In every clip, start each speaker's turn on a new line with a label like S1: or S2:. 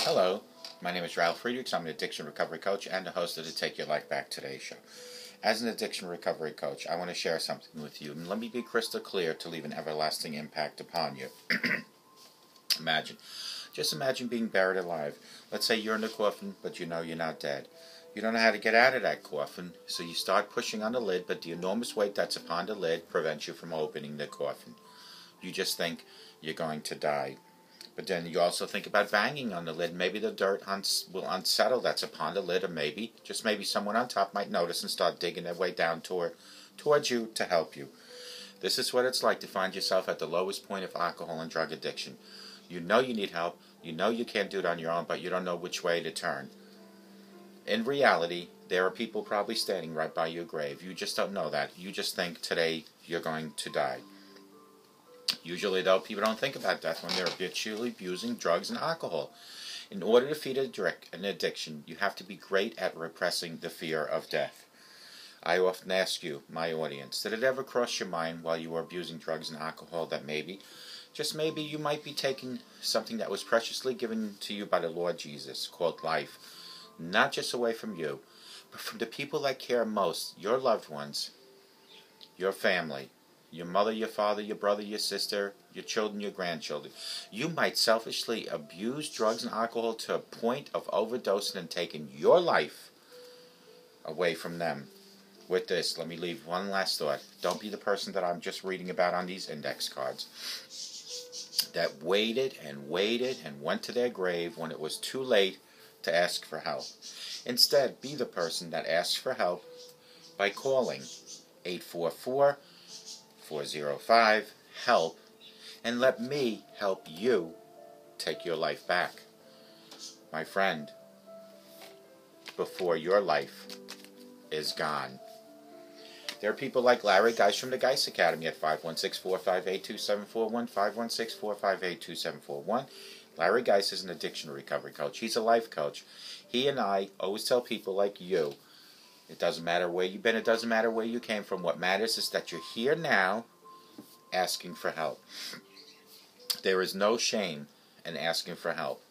S1: Hello, my name is Ralf Friedrichs. I'm an addiction recovery coach and the host of the Take Your Life Back Today show. As an addiction recovery coach, I want to share something with you, and let me be crystal clear to leave an everlasting impact upon you. Just imagine being buried alive. Let's say you're in the coffin, but you know you're not dead. You don't know how to get out of that coffin, so you start pushing on the lid, but the enormous weight that's upon the lid prevents you from opening the coffin. You just think you're going to die. But then you also think about banging on the lid. Maybe the dirt will unsettle that's upon the lid, or maybe, just maybe, someone on top might notice and start digging their way down towards you to help you. This is what it's like to find yourself at the lowest point of alcohol and drug addiction. You know you need help, you know you can't do it on your own, but you don't know which way to turn. In reality, there are people probably standing right by your grave. You just don't know that. You just think today you're going to die. Usually, though, people don't think about death when they're habitually abusing drugs and alcohol. In order to defeat an addiction, you have to be great at repressing the fear of death. I often ask you, my audience, did it ever cross your mind while you were abusing drugs and alcohol that maybe, just maybe, you might be taking something that was preciously given to you by the Lord Jesus, called life, not just away from you, but from the people that care most, your loved ones, your family, your mother, your father, your brother, your sister, your children, your grandchildren. You might selfishly abuse drugs and alcohol to a point of overdosing and taking your life away from them. With this, let me leave one last thought. Don't be the person that I'm just reading about on these index cards that waited and waited and went to their grave when it was too late to ask for help. Instead, be the person that asks for help by calling 844-405-HELP and let me help you take your life back. My friend, before your life is gone. There are people like Larry Geis from the Geis Academy at 516-458-2741, 516-458-2741. Larry Geis is an addiction recovery coach. He's a life coach. He and I always tell people like you, it doesn't matter where you've been, it doesn't matter where you came from. What matters is that you're here now asking for help. There is no shame in asking for help.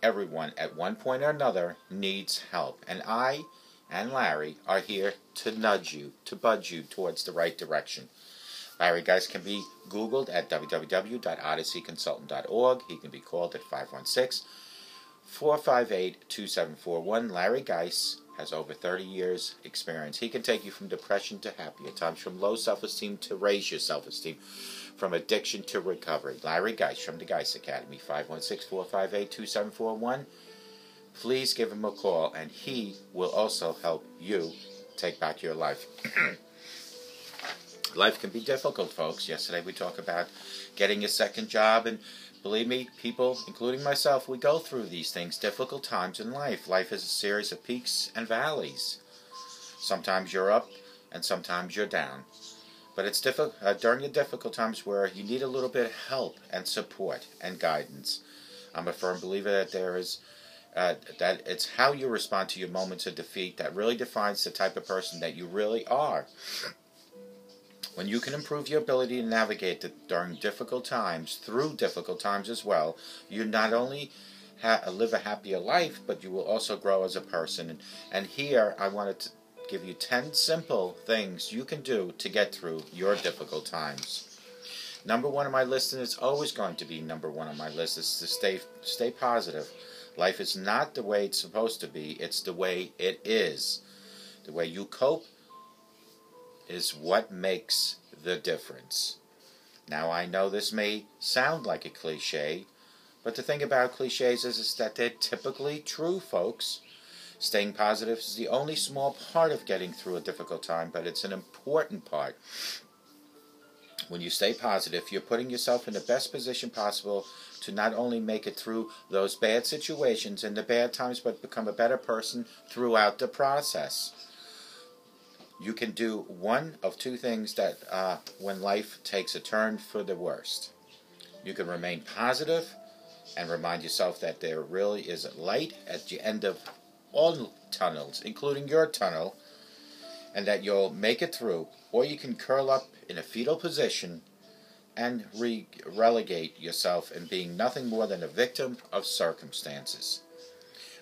S1: Everyone at one point or another needs help. And I and Larry are here to nudge you, to budge you towards the right direction. Larry Geis can be Googled at www.odysseyconsultant.org. He can be called at 516-458-2741. Larry Geis has over 30 years experience. He can take you from depression to happier times, from low self-esteem to raise your self-esteem, from addiction to recovery. Larry Geis from the Geis Academy, 516-458-2741. Please give him a call, and he will also help you take back your life. Life can be difficult, folks. Yesterday we talked about getting a second job, and believe me, people, including myself, we go through these things, difficult times in life. Life is a series of peaks and valleys. Sometimes you're up, and sometimes you're down. But it's during the difficult times where you need a little bit of help and support and guidance. I'm a firm believer that that it's how you respond to your moments of defeat that really defines the type of person that you really are. When you can improve your ability to navigate during difficult times, through difficult times as well, you not only live a happier life, but you will also grow as a person. And here I wanted to give you 10 simple things you can do to get through your difficult times. Number one on my list, and it's always going to be number one on my list, is to stay positive. Life is not the way it's supposed to be, it's the way it is. The way you cope is what makes the difference. Now, I know this may sound like a cliche, but the thing about cliches is that they're typically true, folks. Staying positive is the only small part of getting through a difficult time, but it's an important part. When you stay positive, you're putting yourself in the best position possible to not only make it through those bad situations and the bad times, but become a better person throughout the process. You can do one of two things that when life takes a turn for the worst. You can remain positive and remind yourself that there really is a light at the end of all tunnels, including your tunnel, and that you'll make it through. Or you can curl up in a fetal position and relegate yourself in being nothing more than a victim of circumstances.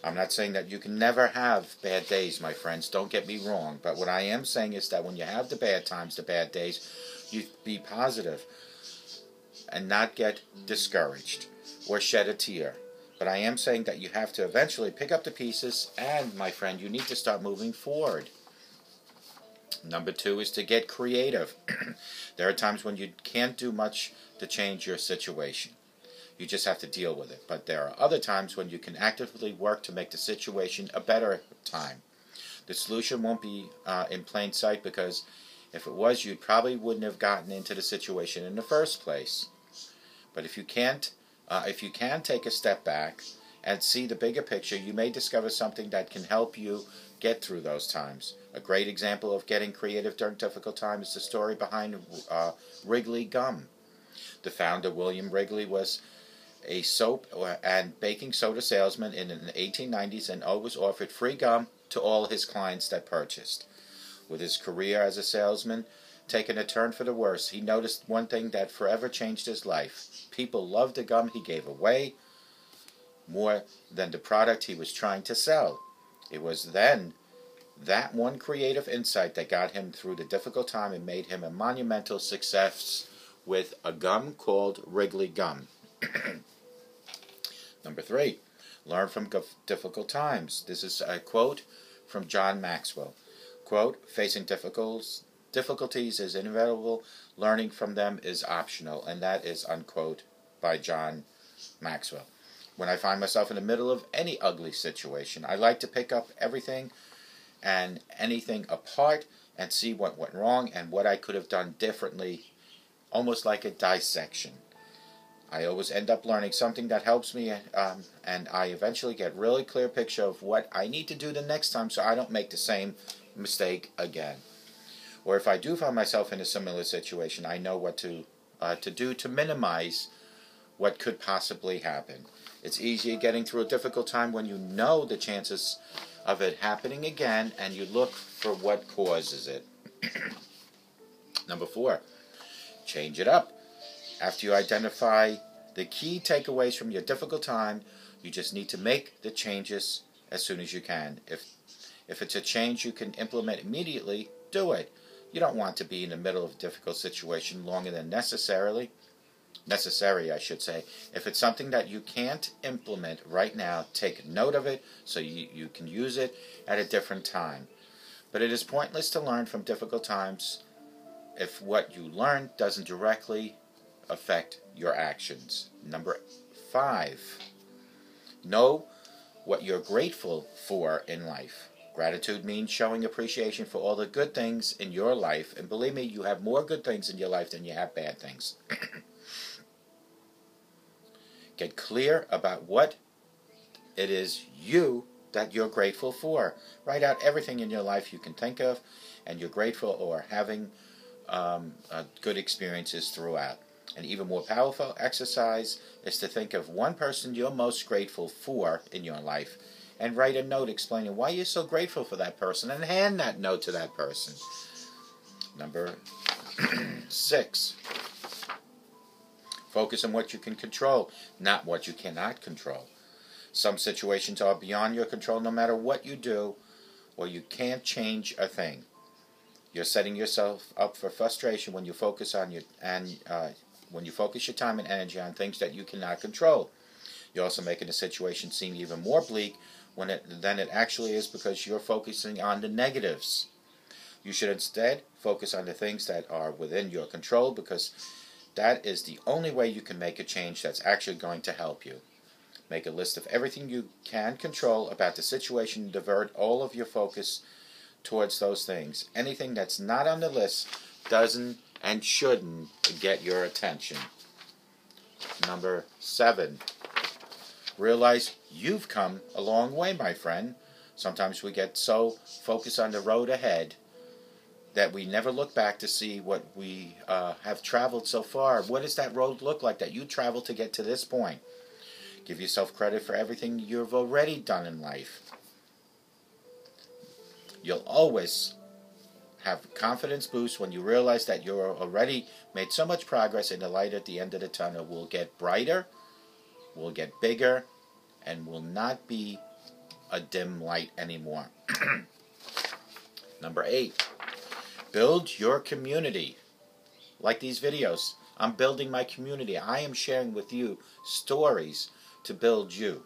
S1: I'm not saying that you can never have bad days, my friends. Don't get me wrong. But what I am saying is that when you have the bad times, the bad days, you be positive and not get discouraged or shed a tear. But I am saying that you have to eventually pick up the pieces and, my friend, you need to start moving forward. Number 2 is to get creative. There are times when you can't do much to change your situation. You just have to deal with it. But there are other times when you can actively work to make the situation a better time. The solution won't be in plain sight, because if it was, you probably wouldn't have gotten into the situation in the first place. But if you can take a step back and see the bigger picture, you may discover something that can help you get through those times. A great example of getting creative during difficult times is the story behind Wrigley Gum. The founder, William Wrigley, was a soap and baking soda salesman in the 1890s and always offered free gum to all his clients that purchased. With his career as a salesman taking a turn for the worse, he noticed one thing that forever changed his life. People loved the gum he gave away more than the product he was trying to sell. It was then that one creative insight that got him through the difficult time and made him a monumental success with a gum called Wrigley Gum. Number 3, learn from difficult times. This is a quote from John Maxwell. Quote, facing difficulties is inevitable, learning from them is optional. And that is, unquote, by John Maxwell. When I find myself in the middle of any ugly situation, I like to pick up everything and anything apart and see what went wrong and what I could have done differently, almost like a dissection. I always end up learning something that helps me, and I eventually get a really clear picture of what I need to do the next time so I don't make the same mistake again. Or if I do find myself in a similar situation, I know what to do to minimize what could possibly happen. It's easier getting through a difficult time when you know the chances of it happening again and you look for what causes it. Number 4, change it up. After you identify the key takeaways from your difficult time, you just need to make the changes as soon as you can. If it's a change you can implement immediately, do it. You don't want to be in the middle of a difficult situation longer than necessary, I should say. If it's something that you can't implement right now, take note of it so you can use it at a different time. But it is pointless to learn from difficult times if what you learn doesn't directly affect your actions. Number 5, know what you're grateful for in life. Gratitude means showing appreciation for all the good things in your life, and believe me, you have more good things in your life than you have bad things. Get clear about what it is that you're grateful for. Write out everything in your life you can think of and you're grateful or having good experiences throughout. An even more powerful exercise is to think of one person you're most grateful for in your life and write a note explaining why you're so grateful for that person and hand that note to that person. Number 6, focus on what you can control, not what you cannot control. Some situations are beyond your control no matter what you do, or you can't change a thing. You're setting yourself up for frustration when you focus on when you focus your time and energy on things that you cannot control. You're also making the situation seem even more bleak than it actually is because you're focusing on the negatives. You should instead focus on the things that are within your control, because that is the only way you can make a change that's actually going to help you. Make a list of everything you can control about the situation and divert all of your focus towards those things. Anything that's not on the list doesn't and shouldn't get your attention. Number 7, realize you've come a long way, my friend. Sometimes we get so focused on the road ahead that we never look back to see what we have traveled so far. What does that road look like that you traveled to get to this point? Give yourself credit for everything you've already done in life. You'll always have confidence boost when you realize that you're already made so much progress, and the light at the end of the tunnel will get brighter, will get bigger, and will not be a dim light anymore. Number 8, build your community. Like these videos, I'm building my community. I am sharing with you stories to build you.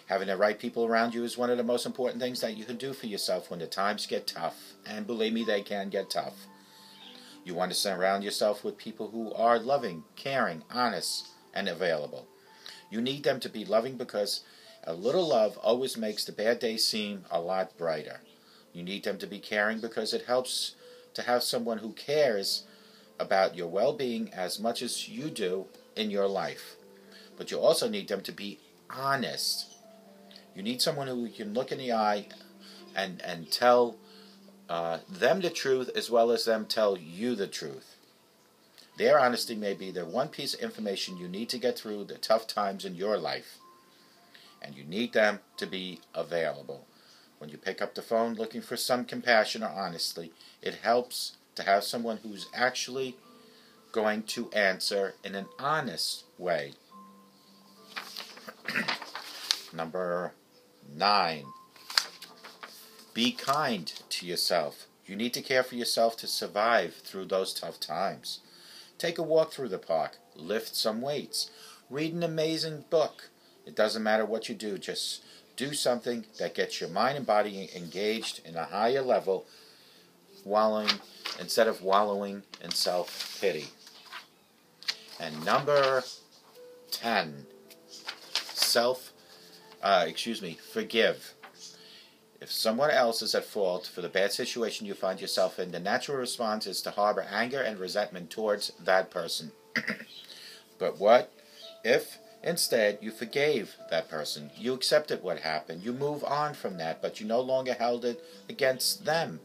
S1: Having the right people around you is one of the most important things that you can do for yourself when the times get tough. And believe me, they can get tough. You want to surround yourself with people who are loving, caring, honest, and available. You need them to be loving because a little love always makes the bad days seem a lot brighter. You need them to be caring because it helps to have someone who cares about your well-being as much as you do in your life. But you also need them to be honest. You need someone who you can look in the eye and tell them the truth as well as them tell you the truth. Their honesty may be the one piece of information you need to get through the tough times in your life. And you need them to be available. When you pick up the phone looking for some compassion or honesty, it helps to have someone who's actually going to answer in an honest way. Number 9. Be kind to yourself. You need to care for yourself to survive through those tough times. Take a walk through the park. Lift some weights. Read an amazing book. It doesn't matter what you do. Just do something that gets your mind and body engaged in a higher level, instead of wallowing in self-pity. And number 10, forgive. If someone else is at fault for the bad situation you find yourself in, the natural response is to harbor anger and resentment towards that person. But what if instead you forgave that person? You accepted what happened. You move on from that, but you no longer held it against them.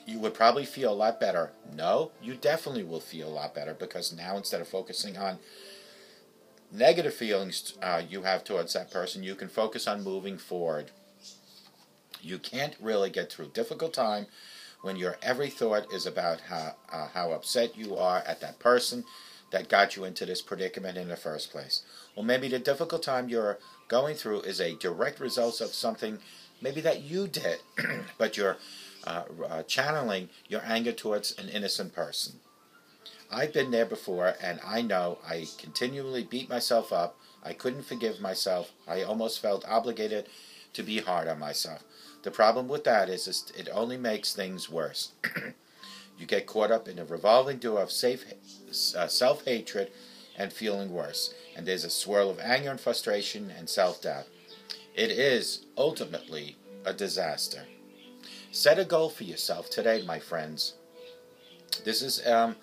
S1: You would probably feel a lot better. No, you definitely will feel a lot better, because now instead of focusing on negative feelings you have towards that person, you can focus on moving forward. You can't really get through a difficult time when your every thought is about how upset you are at that person that got you into this predicament in the first place. Well, maybe the difficult time you're going through is a direct result of something maybe that you did, but you're channeling your anger towards an innocent person. I've been there before, and I know I continually beat myself up. I couldn't forgive myself. I almost felt obligated to be hard on myself. The problem with that is it only makes things worse. You get caught up in a revolving door of self-hatred and feeling worse. And there's a swirl of anger and frustration and self-doubt. It is ultimately a disaster. Set a goal for yourself today, my friends. This is a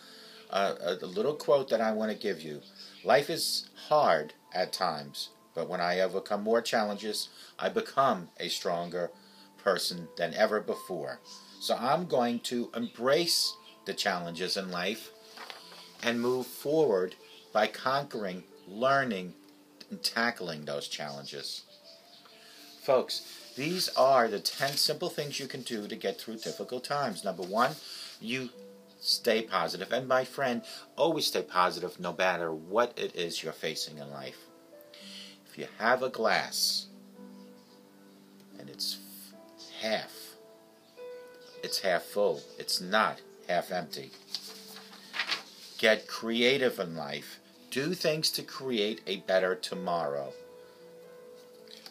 S1: little quote that I want to give you. Life is hard at times, but when I overcome more challenges, I become a stronger person than ever before. So I'm going to embrace the challenges in life and move forward by conquering, learning, and tackling those challenges. Folks, these are the 10 simple things you can do to get through difficult times. Number 1, you stay positive. And my friend, always stay positive no matter what it is you're facing in life. If you have a glass and it's half full. It's not half empty. Get creative in life. Do things to create a better tomorrow.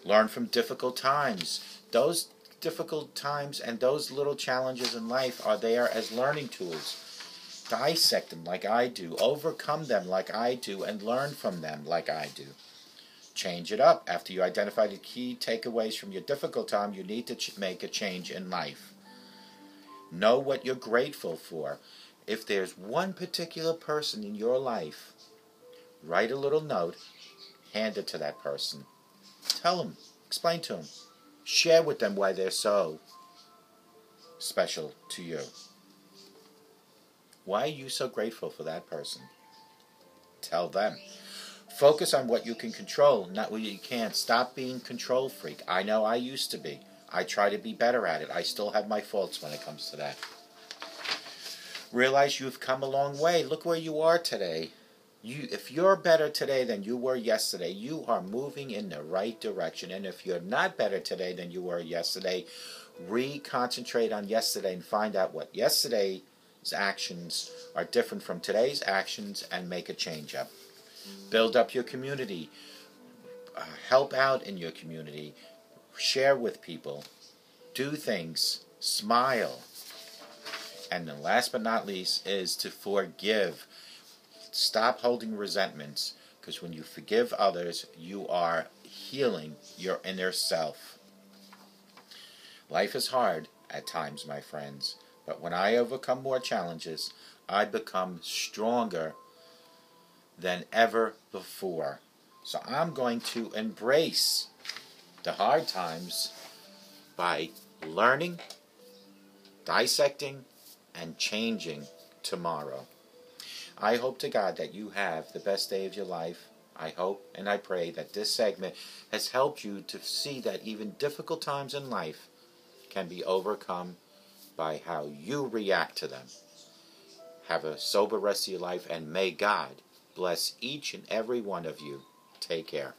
S1: Learn from difficult times. Those difficult times and those little challenges in life are there as learning tools. Dissect them like I do. Overcome them like I do, and learn from them like I do. Change it up. After you identify the key takeaways from your difficult time, you need to make a change in life. Know what you're grateful for. If there's one particular person in your life, write a little note, hand it to that person. Tell them, explain to them, share with them why they're so special to you. Why are you so grateful for that person? Tell them. Focus on what you can control, not what you can't. Stop being control freak. I know I used to be. I try to be better at it. I still have my faults when it comes to that. Realize you've come a long way. Look where you are today. If you're better today than you were yesterday, you are moving in the right direction. And if you're not better today than you were yesterday, reconcentrate on yesterday and find out what yesterday's actions are different from today's actions and make a change up. Build up your community. Help out in your community. Share with people. Do things. Smile. And then last but not least is to forgive. Stop holding resentments, because when you forgive others, you are healing your inner self. Life is hard at times, my friends, but when I overcome more challenges, I become stronger than ever before. So I'm going to embrace the hard times by learning, dissecting, and changing tomorrow. I hope to God that you have the best day of your life. I hope and I pray that this segment has helped you to see that even difficult times in life can be overcome by how you react to them. Have a sober rest of your life, and may God bless each and every one of you. Take care.